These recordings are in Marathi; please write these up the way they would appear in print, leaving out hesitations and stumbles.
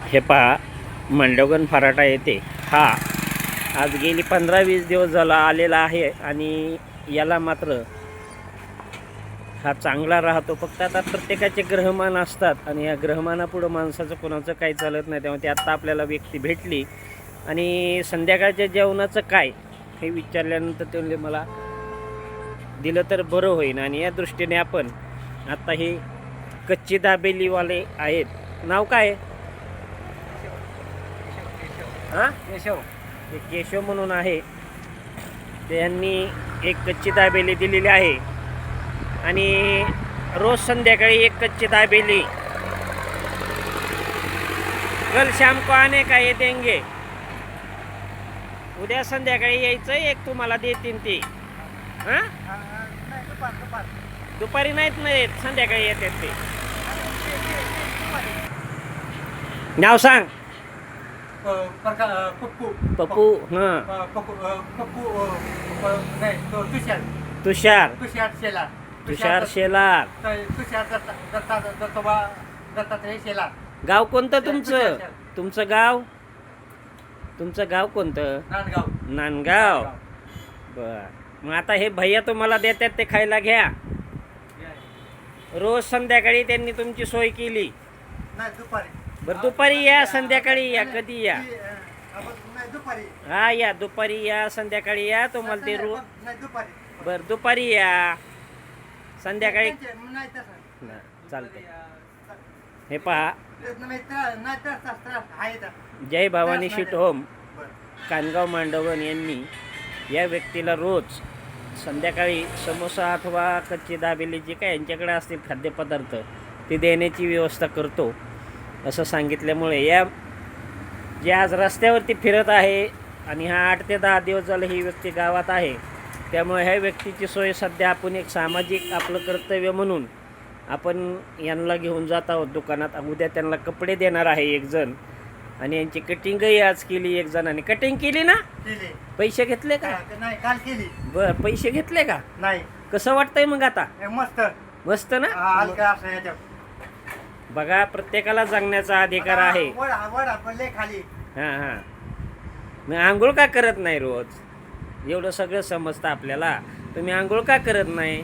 हे पहा, मांडवगण फराटा येथे हा आज गेली 15-20 दिवस झाला आलेला आहे आणि याला मात्र हा चांगला राहतो. फक्त आता प्रत्येकाचे ग्रहमान असतात आणि या ग्रहमानापुढं माणसाचं कोणाचं काही चालत नाही. त्यामुळे आता आपल्याला व्यक्ती भेटली आणि संध्याकाळच्या जेवणाचं काय हे विचारल्यानंतर ते म्हणले मला दिलं तर बरं होईल. आणि या दृष्टीने आपण आता हे कच्ची दाबेलीवाले आहेत. नाव काय? हां, केशव. ते केशव म्हणून आहे. त्यांनी एक कच्ची दाबेली दिलेली आहे आणि रोज संध्याकाळी एक कच्ची दाबेली. कल शाम को आने का ये देंगे. उद्या संध्याकाळी यायचं, एक तुम्हाला देतील ती. हां, दुपारी नाहीत नाही, संध्याकाळी येतात ते. नाव सांग. पप्पू. पप्पू. हां, नाही, तुषार. तुषार. तुषार शेलार. तुषार शेलार. तुषार दत्तात्रय शेलार. गाव कोणतं तुमचं? तुषार. तुमचं गाव? तुमचं गाव कोणतं? नांदगाव. नांदगाव. बर, मग आता हे भैया तुम्हाला देतात ते खायला घ्या. रोज संध्याकाळी त्यांनी तुमची सोय केली. नाही, दुपारी. बरं, दुपारी या, संध्याकाळी या, कधी या. नाही, दुपारी. हा, या दुपारी या, संध्याकाळी या, तुम्हाला ते रोज. नाही, दुपारी. बरं, दुपारी या, संध्याकाळी नाही तसं. चालतं. हे पहा, नाही तर आहे तर. जय भवानी शीट होम बरं. कानगाव मांडवगण यांनी या व्यक्तीला रोज संध्याकाळी समोसा अथवा कच्ची दाबेली जे काय यांच्याकडे असतील खाद्यपदार्थ ते देण्याची व्यवस्था करतो असं सांगितल्यामुळे या जे आज रस्त्यावरती फिरत आहे आणि हा 8 ते 10 दिवस झाले ही व्यक्ती गावात आहे, त्यामुळे ह्या व्यक्तीची सोय सध्या आपण एक सामाजिक आपलं कर्तव्य म्हणून आपण यांना घेऊन जात आहोत दुकानात. उद्या त्यांना कपडे देणार आहे एक जण आणि यांची कटिंगही आज केली एक जणांनी. कटिंग केली ना? केली. पैसे घेतले का? नाही, काल केली. बरं, पैसे घेतले का? नाही. कसं वाटतंय मग आता? मस्त. मस्त ना? हलका असं याच्यात. बघा, प्रत्येकाला जगण्याचा अधिकार आहे. वड पडले खाली. हां हां, मग आंघोळ का करत नाही रोज? एवढं सगळं समजतं आपल्याला, तुम्ही आंघोळ का करत नाही?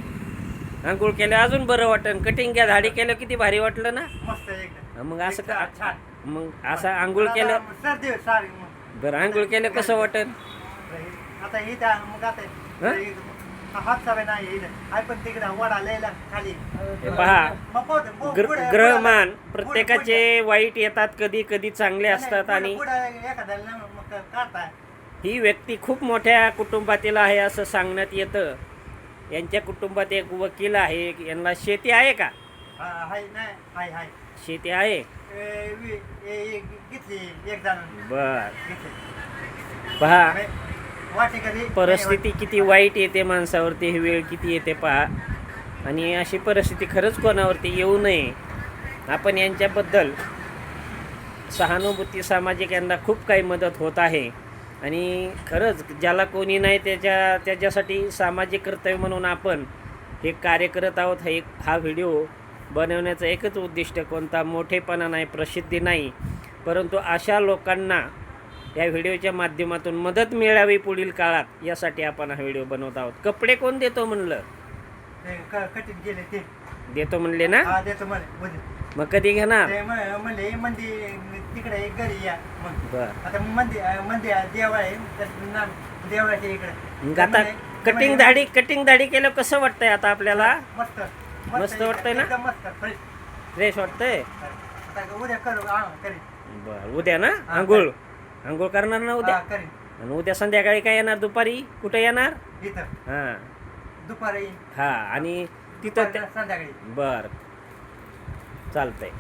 आंघोळ केलं अजून बरं वाटन. कटिंग घ्या, दाढी केलं किती भारी वाटलं ना? मस्त एकदम. मग असं का? छान. मग असं आंघोळ केलं. सर्दी सारी. बरं, आंघोळ केलं कसं वाटन? आता ही त्या मग आता हात सवय नाही. आहे पण तिकडे वडा लयला खाली. हे पहा, ग्रहमान प्रत्येकाचे वाईट येतात, कधी कधी चांगले असतात. आणि ही व्यक्ती खूप मोठ्या कुटुंबातील आहे असं सांगण्यात येतं. यांच्या कुटुंबात एक वकील आहे. यांना शेती आहे का? शेती आहे. बर, पहा परिस्थिती किती वाईट येते माणसावरती, ही वेळ किती येते पहा. आणि अशी परिस्थिती खरंच कोणावरती येऊ नये. आपण यांच्याबद्दल सहानुभूती, सामाजिक यांना खूप काही मदत होत आहे. आणि खरंच ज्याला कोणी नाही त्याच्यासाठी सामाजिक कर्तव्य म्हणून आपण हे कार्य करत आहोत. हा व्हिडिओ बनवण्याचं एकच उद्दिष्ट, कोणता मोठेपणा नाही, प्रसिद्धी नाही, परंतु अशा लोकांना या व्हिडिओच्या माध्यमातून मदत मिळावी पुढील काळात, यासाठी आपण हा व्हिडिओ बनवत आहोत. कपडे कोण देतो म्हणलं? कटिंग केले ते देतो म्हणले ना? देतो मग कधी घेणार? म्हणले मंदी तिकडे एक घरी या. बर, आता मंदी देवळ आहे देवळाच्या इकडे. मग आता कटिंग दाढी केलं कसं वाटतंय आता आपल्याला? मस्त मस्त वाटतंय ना? एकदम मस्त फ्रेश वाटतंय. आता उद्या करू करीन. बर, उद्या ना आंघोळ करणार ना उद्या? करीन. आणि उद्या संध्याकाळी काय येणार? दुपारी कुठे येणार? इथं हां दुपारी. हां, आणि तिथं संध्याकाळी. बर, चालतंय.